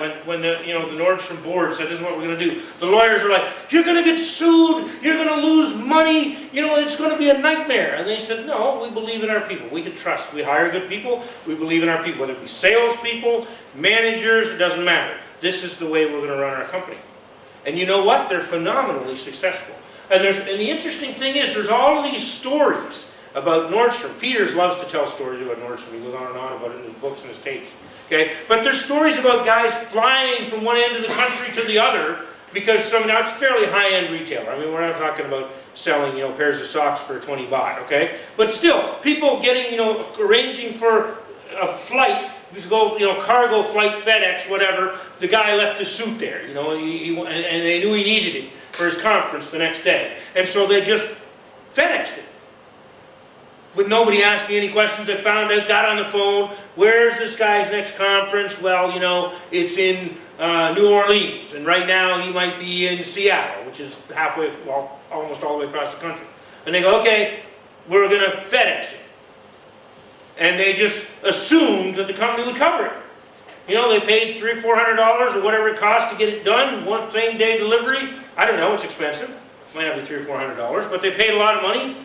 When the Nordstrom board said this is what we're going to do, the lawyers are like, you're going to get sued, you're going to lose money, it's going to be a nightmare. And they said, no, we believe in our people. We can trust. We hire good people. We believe in our people. Whether it be salespeople, managers, it doesn't matter. This is the way we're going to run our company. And you know what? They're phenomenally successful. And the interesting thing is, there's all of these stories about Nordstrom. Peters loves to tell stories about Nordstrom. He goes on and on about it in his books and his tapes. Okay? But there's stories about guys flying from one end of the country to the other because now it's fairly high-end retailer. I mean, we're not talking about selling, pairs of socks for 20 baht, okay? But still, people getting, arranging for a flight, to go, cargo flight, FedEx, whatever. The guy left his suit there, and they knew he needed it for his conference the next day. And so they just FedExed it. With nobody asking any questions, they found out, got on the phone, where's this guy's next conference? Well, it's in New Orleans, and right now he might be in Seattle, which is halfway, well, almost all the way across the country. And they go, okay, we're going to FedEx it. And they just assumed that the company would cover it. They paid $300 or $400 or whatever it costs to get it done, one same day delivery. I don't know, it's expensive. Might not be $300 or $400, but they paid a lot of money.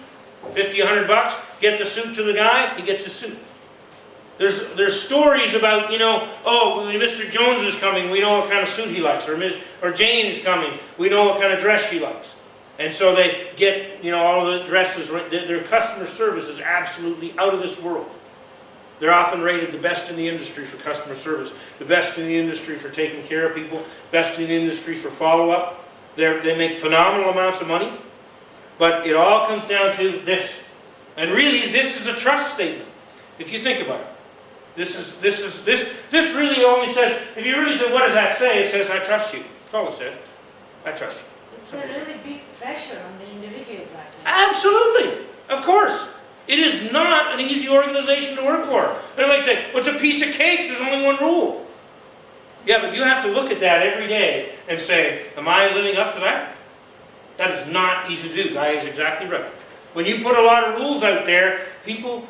50, 100 bucks, get the suit to the guy, he gets the suit. There's stories about, oh, Mr. Jones is coming, we know what kind of suit he likes, or Jane is coming, we know what kind of dress she likes. And so they get, all the dresses, their customer service is absolutely out of this world. They're often rated the best in the industry for customer service, the best in the industry for taking care of people, best in the industry for follow-up. They make phenomenal amounts of money. But it all comes down to this. And really, this is a trust statement, if you think about it. This really only says, if you really say, what does that say? It says, I trust you. That's all it says. I trust you. It's a really big pressure on the individuals, actually. Absolutely. Of course. It is not an easy organization to work for. They might say, well, it's a piece of cake. There's only one rule. Yeah, but you have to look at that every day and say, am I living up to that? That is not easy to do. Guy is exactly right. When you put a lot of rules out there, people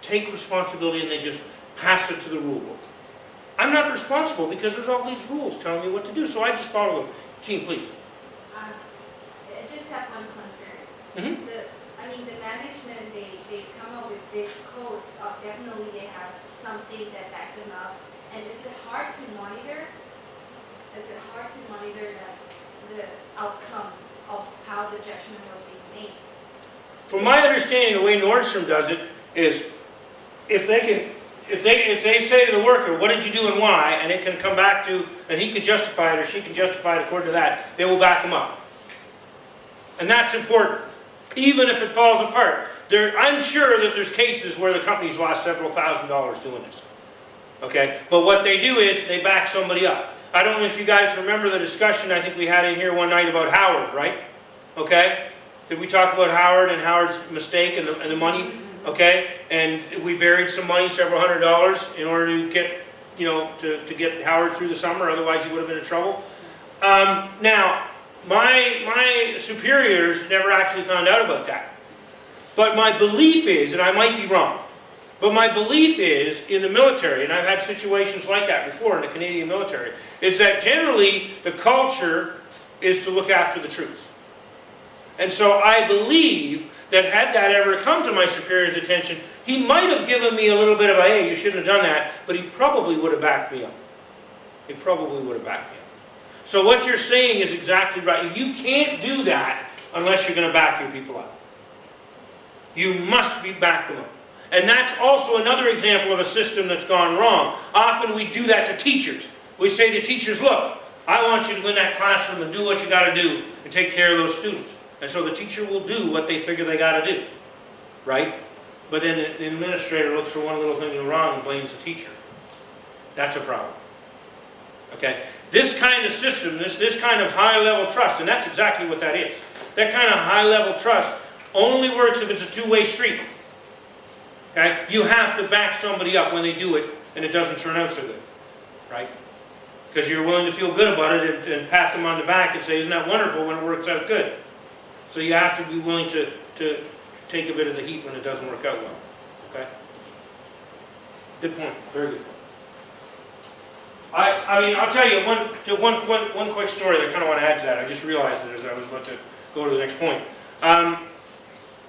take responsibility and they just pass it to the rule book. I'm not responsible because there's all these rules telling me what to do, so I just follow them. Jean, please. I just have one concern. Mm-hmm. The management, they come up with this code. Definitely they have something that back them up. And is it hard to monitor? Is it hard to monitor the outcome of how the judgment was being made? From my understanding, the way Nordstrom does it is, if they say to the worker, what did you do and why, and it can come back to, and he can justify it or she can justify it according to that, they will back him up. And that's important, even if it falls apart. I'm sure that there's cases where the company's lost several $1,000s doing this. Okay? But what they do is, they back somebody up. I don't know if you guys remember the discussion I think we had in here one night about Howard, right? Okay? Did we talk about Howard and Howard's mistake and the money? Okay? And we buried some money, several $100s, in order to get, to get Howard through the summer, otherwise he would have been in trouble. Now, my superiors never actually found out about that. But my belief is, and I might be wrong, but my belief is, in the military, and I've had situations like that before in the Canadian military, is that generally the culture is to look after the truth. And so I believe that had that ever come to my superior's attention, he might have given me a little bit of a, hey, you shouldn't have done that, but he probably would have backed me up. He probably would have backed me up. So what you're saying is exactly right. You can't do that unless you're going to back your people up. You must be backed them up. And that's also another example of a system that's gone wrong. Often we do that to teachers. We say to teachers, look, I want you to go in that classroom and do what you got to do and take care of those students. And so the teacher will do what they figure they got to do. Right? But then the administrator looks for one little thing to go wrong and blames the teacher. That's a problem. Okay? This kind of system, this kind of high-level trust, and that's exactly what that is. That kind of high-level trust only works if it's a two-way street. Okay? You have to back somebody up when they do it and it doesn't turn out so good. Right? Because you're willing to feel good about it and pat them on the back and say, isn't that wonderful when it works out good? So you have to be willing to take a bit of the heat when it doesn't work out well. Okay? Good point. Very good. I mean, I'll tell you one quick story that I kind of want to add to that. I just realized it as I was about to go to the next point.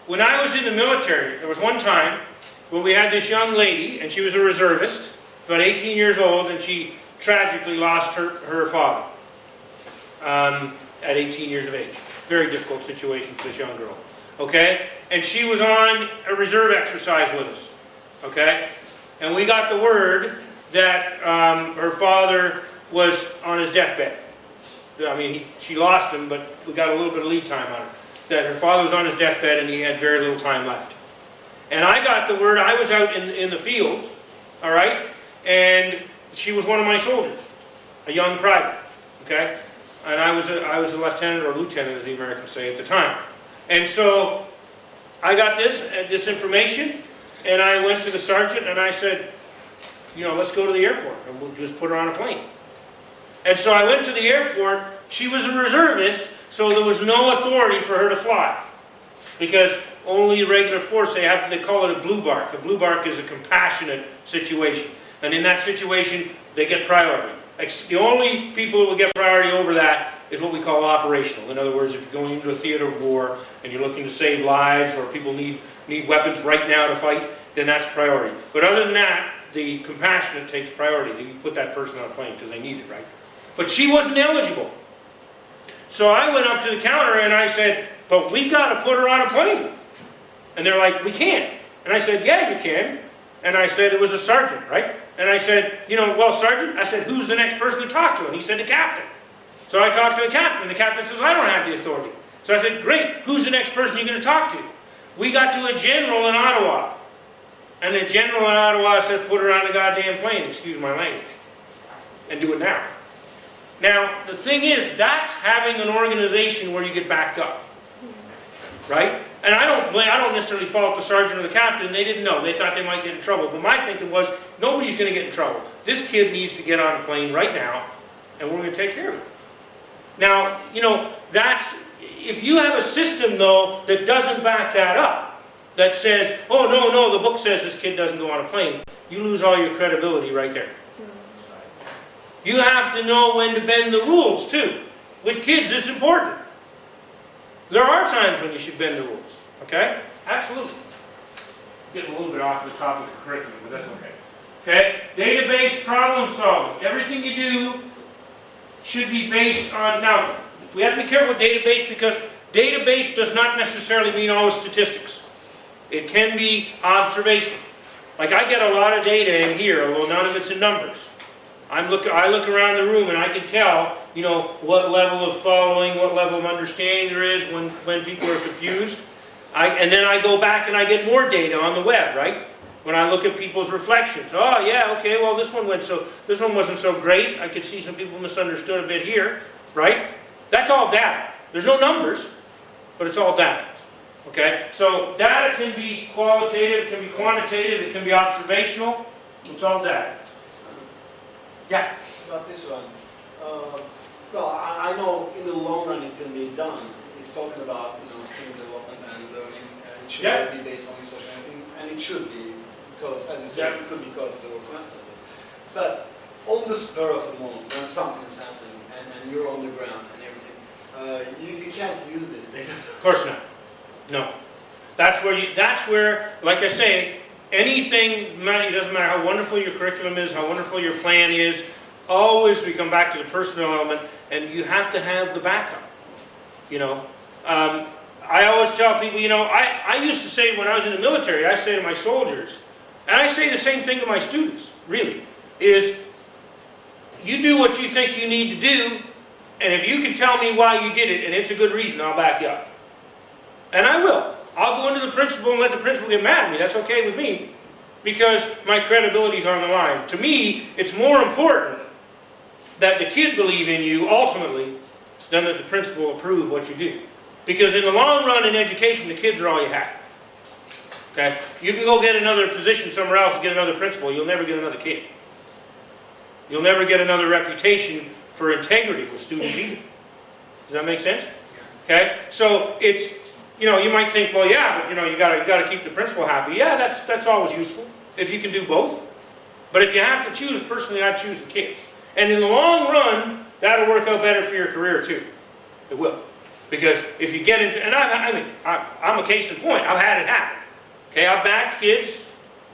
When I was in the military, there was one time where we had this young lady, and she was a reservist, about 18 years old, and she tragically lost her father at 18 years of age. Very difficult situation for this young girl. Okay? And she was on a reserve exercise with us. Okay? And we got the word that her father was on his deathbed. I mean, she lost him, but we got a little bit of lead time on it. That her father was on his deathbed and he had very little time left. And I got the word, I was out in the field, all right, and she was one of my soldiers, a young private, okay? And I was a lieutenant or lieutenant, as the Americans say at the time. And so I got this information, and I went to the sergeant and I said, you know, let's go to the airport and we'll just put her on a plane. And so I went to the airport. She was a reservist, so there was no authority for her to fly. Because only regular force, they call it a blue bark. A blue bark is a compassionate situation. And in that situation, they get priority. The only people who will get priority over that is what we call operational. In other words, if you're going into a theater of war and you're looking to save lives or people need weapons right now to fight, then that's priority. But other than that, the compassionate takes priority. You put that person on a plane because they need it, right? But she wasn't eligible. So I went up to the counter and I said, but we got to put her on a plane. And they're like, we can't. And I said, yeah, you can. And I said, it was a sergeant, right? And I said, you know, well, sergeant, I said, who's the next person to talk to? And he said, the captain. So I talked to the captain. The captain says, I don't have the authority. So I said, great, who's the next person you're going to talk to? We got to a general in Ottawa. And the general in Ottawa says, put her on the goddamn plane, excuse my language. And do it now. Now, the thing is, that's having an organization where you get backed up. Right? And I don't necessarily fault the sergeant or the captain. They didn't know. They thought they might get in trouble. But my thinking was, nobody's going to get in trouble. This kid needs to get on a plane right now, and we're going to take care of it. Now, you know, if you have a system, though, that doesn't back that up, that says, oh, no, the book says this kid doesn't go on a plane, you lose all your credibility right there. You have to know when to bend the rules, too. With kids, it's important. There are times when you should bend the rules, okay? Absolutely. Getting a little bit off the topic of curriculum, but that's okay. Okay? Database problem solving. Everything you do should be based on, now, we have to be careful with database because database does not necessarily mean always statistics. It can be observation. Like I get a lot of data in here, although none of it's in numbers. I look around the room and I can tell, you know, what level of following, what level of understanding there is when people are confused. And then I go back and I get more data on the web, right? When I look at people's reflections. Oh yeah, okay, well this one wasn't so great. I could see some people misunderstood a bit here, right? That's all data. There's no numbers, but it's all data. Okay? So data can be qualitative, it can be quantitative, it can be observational. It's all data. Yeah. About this one. Well, I know in the long run it can be done. It's talking about student development and learning, and it should be based on research and everything, and it should be because, as you said, it could be coached or constantly. But on the spur of the moment, when something's happening and you're on the ground and everything, you can't use this data. Of course not. No. That's where, like I say, anything, it doesn't matter how wonderful your curriculum is, how wonderful your plan is, always we come back to the personal element, and you have to have the backup. I always tell people, I used to say when I was in the military, I say to my soldiers, and I say the same thing to my students, really, is you do what you think you need to do, and if you can tell me why you did it, and it's a good reason, I'll back you up. And I will. I'll go into the principal and let the principal get mad at me. That's okay with me, because my credibility's on the line. To me, it's more important that the kid believe in you, ultimately, than that the principal approve what you do. Because in the long run in education, the kids are all you have. Okay? You can go get another position somewhere else and get another principal. You'll never get another kid. You'll never get another reputation for integrity with students either. Does that make sense? Okay? So it's, you might think, well, yeah, but you got to keep the principal happy. Yeah, that's always useful if you can do both. But if you have to choose, personally, I'd choose the kids. And in the long run, that'll work out better for your career too. It will. Because if you get into, and I'm a case in point, I've had it happen. Okay, I've backed kids,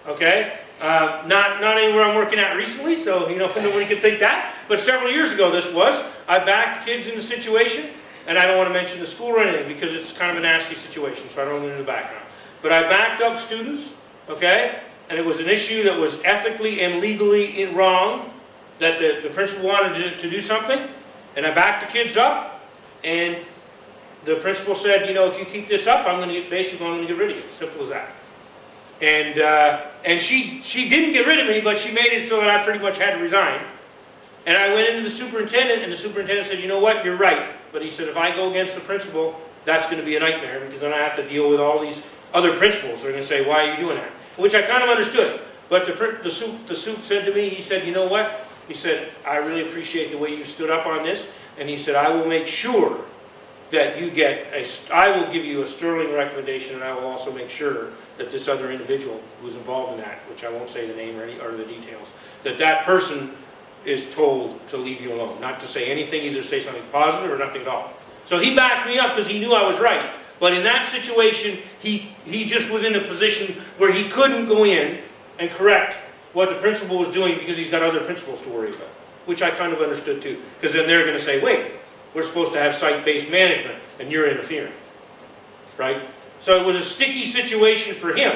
okay? Not anywhere I'm working at recently, so nobody can think that. But several years ago this was. I backed kids in the situation, and I don't want to mention the school or anything because it's kind of a nasty situation, so I don't go into the background. But I backed up students, okay? And it was an issue that was ethically and legally wrong, that the principal wanted to do something, and I backed the kids up, and the principal said, if you keep this up, I'm going to get rid of you. Simple as that. And she didn't get rid of me, but she made it so that I pretty much had to resign. And I went into the superintendent, and the superintendent said, you know what, you're right. But he said, if I go against the principal, that's going to be a nightmare, because then I have to deal with all these other principals. They're going to say, why are you doing that? Which I kind of understood. But the sup said to me, he said, you know what? He said, I really appreciate the way you stood up on this. And he said, I will make sure that you get I will give you a sterling recommendation, and I will also make sure that this other individual who's involved in that, which I won't say the name or the details, that person is told to leave you alone. Not to say anything, either say something positive or nothing at all. So he backed me up because he knew I was right. But in that situation, he just was in a position where he couldn't go in and correct what the principal was doing because he's got other principals to worry about, which I kind of understood too. Because then they're going to say, wait, we're supposed to have site-based management, and you're interfering, right? So it was a sticky situation for him,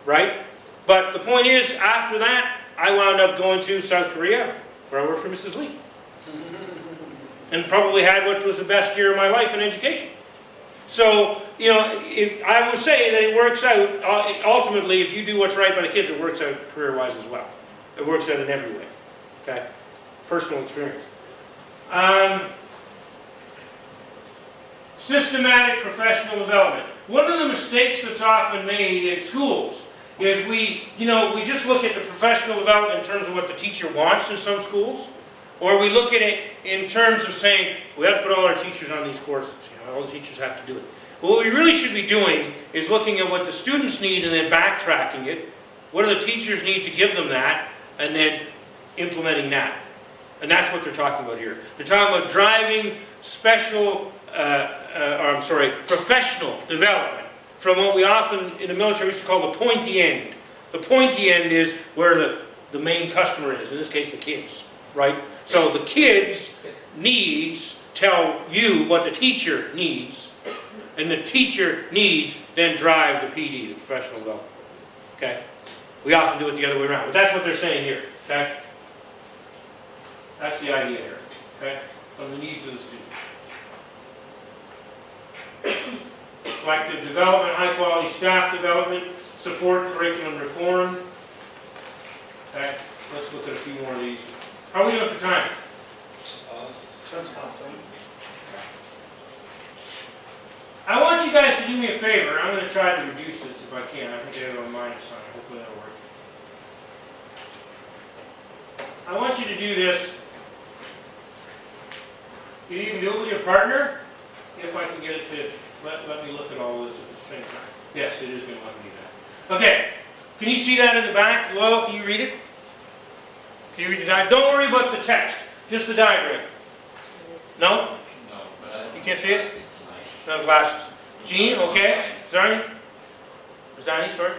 right? But the point is, after that, I wound up going to South Korea, where I worked for Mrs. Lee. And probably had what was the best year of my life in education. So, I would say that it works out, ultimately, if you do what's right by the kids, it works out career-wise as well. It works out in every way, okay? Personal experience. Systematic professional development. One of the mistakes that's often made in schools is we just look at the professional development in terms of what the teacher wants in some schools, or we look at it in terms of saying, we have to put all our teachers on these courses, all the teachers have to do it. But what we really should be doing is looking at what the students need and then backtracking it. What do the teachers need to give them that, and then implementing that. And that's what they're talking about here. They're talking about driving professional development from what we often in the military used to call the pointy end. The pointy end is where the main customer is, in this case the kids, right? So the kids' needs tell you what the teacher needs, and the teacher needs then drive the PD, the professional development, okay? We often do it the other way around, but that's what they're saying here, okay? That's the idea here, okay? From the needs of the students. Collective development, high quality staff development, support curriculum reform. Okay, let's look at a few more of these. How are we doing for time? Awesome. I want you guys to do me a favor. I'm going to try to reduce this if I can. I think I have it on minus sign. Hopefully that'll work. I want you to do this. You can do it with your partner, if I can get it to let me look at all this at the same time. Yes, it is going to let me do that. Okay, can you see that in the back? Well, can you read it? Can you read the diagram? Don't worry about the text, just the diagram. No? No, but I don't. You can't see it? Glasses tonight. No glasses. Gene, okay. Zarni? Zarni, sorry.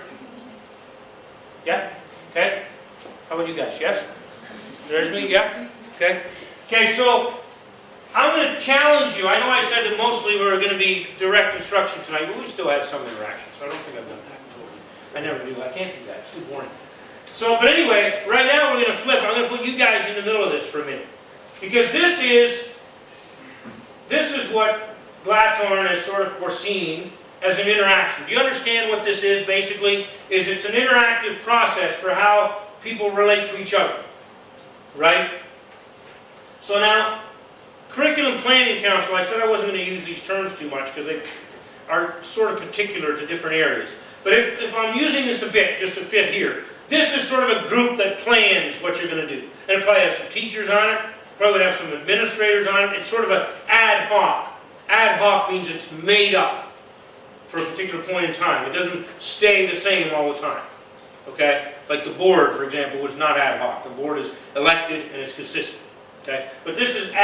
Yeah? Okay. How about you guys? Yes? There's me? Yeah? Okay. Okay, so I'm going to challenge you. I know I said that mostly we were going to be direct instruction tonight, but we still had some interaction, so I don't think I've done that. I never do. I can't do that. It's too boring. So, but anyway, right now we're going to flip. I'm going to put you guys in the middle of this for a minute. Because this is what Glatthorn has sort of foreseen as an interaction. Do you understand what this is, basically? It's an interactive process for how people relate to each other. Right? So now, Curriculum Planning Council, I said I wasn't going to use these terms too much because they are sort of particular to different areas. But if I'm using this a bit, just to fit here, this is sort of a group that plans what you're going to do. And it probably has some teachers on it, probably would have some administrators on it. It's sort of an ad hoc. Ad hoc means it's made up for a particular point in time. It doesn't stay the same all the time. Okay? Like the board, for example, was not ad hoc. The board is elected and it's consistent. Okay, but this is